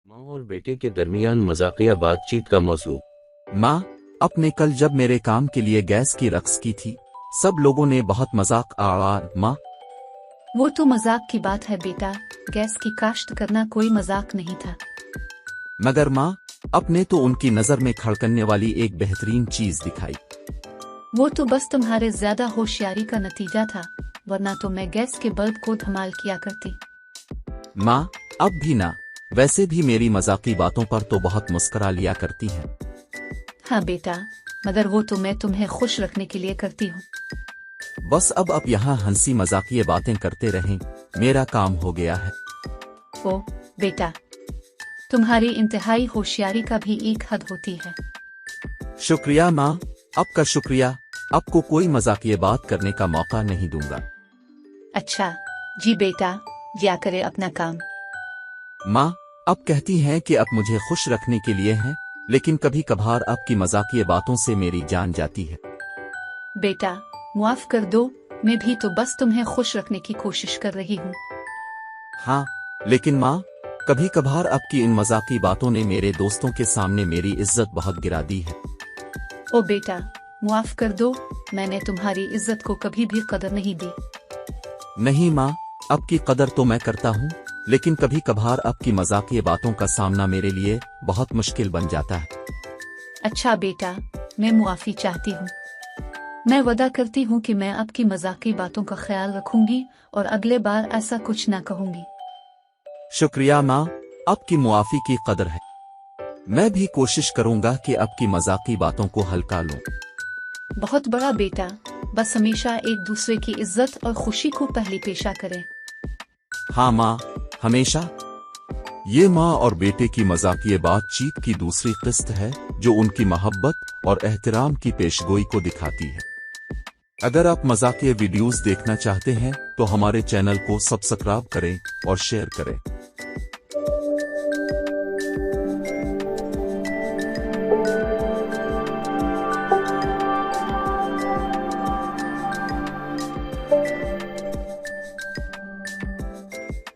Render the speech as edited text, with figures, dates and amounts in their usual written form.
माँ और बेटे के दरमियान मजाकिया बातचीत का मौजू। माँ, आपने कल जब मेरे काम के लिए गैस की रक्स की थी, सब लोगों ने बहुत मजाक आड़ा। माँ, वो तो मजाक की बात है बेटा। गैस की काश्त करना कोई मजाक नहीं था। मगर माँ, आपने तो उनकी नजर में खड़कने वाली एक बेहतरीन चीज दिखाई। वो तो बस तुम्हारे ज्यादा होशियारी का नतीजा था, वरना तो मैं गैस के बल्ब को धमाल किया करती। माँ, अब भी ना। वैसे भी मेरी मजाकी बातों पर तो बहुत मुस्करा लिया करती हैं। हाँ बेटा, मगर वो तो मैं तुम्हें खुश रखने के लिए करती हूँ। बस अब आप यहाँ हंसी मजाकिये बातें करते रहें, मेरा काम हो गया है। ओ बेटा, तुम्हारी इंतहाई होशियारी का भी एक हद होती है। शुक्रिया माँ, आपका शुक्रिया। आपको कोई मजाकिये बात करने का मौका नहीं दूंगा। अच्छा जी बेटा, जिया करे अपना काम। माँ, आप कहती हैं कि आप मुझे खुश रखने के लिए हैं, लेकिन कभी कभार आपकी मजाकिये बातों से मेरी जान जाती है। बेटा मुआफ कर दो, मैं भी तो बस तुम्हें खुश रखने की कोशिश कर रही हूँ। हाँ, लेकिन माँ, कभी कभार आपकी इन मजाकी बातों ने मेरे दोस्तों के सामने मेरी इज्जत बहुत गिरा दी है। ओ बेटा, मुआफ कर दो, मैंने तुम्हारी इज्जत को कभी भी कदर नहीं दी। नहीं माँ, आपकी कदर तो मैं करता हूँ, लेकिन कभी कभार आपकी मजाकिये बातों का सामना मेरे लिए बहुत मुश्किल बन जाता है। अच्छा बेटा, मैं मुआफी चाहती हूँ। मैं वादा करती हूँ कि मैं आपकी मजाकी बातों का ख्याल रखूंगी और अगले बार ऐसा कुछ ना कहूंगी। शुक्रिया माँ, आपकी मुआफी की कदर है। मैं भी कोशिश करूंगा कि आपकी मजाकी बातों को हल्का लूं। बहुत बड़ा बेटा, बस हमेशा एक दूसरे की इज्जत और खुशी को पहली पेशा करें। हाँ माँ, हमेशा। ये माँ और बेटे की मजाकिये बातचीत की दूसरी किस्त है, जो उनकी मोहब्बत और एहतराम की पेशगोई को दिखाती है। अगर आप मजाकिये वीडियोस देखना चाहते हैं तो हमारे चैनल को सब्सक्राइब करें और शेयर करें।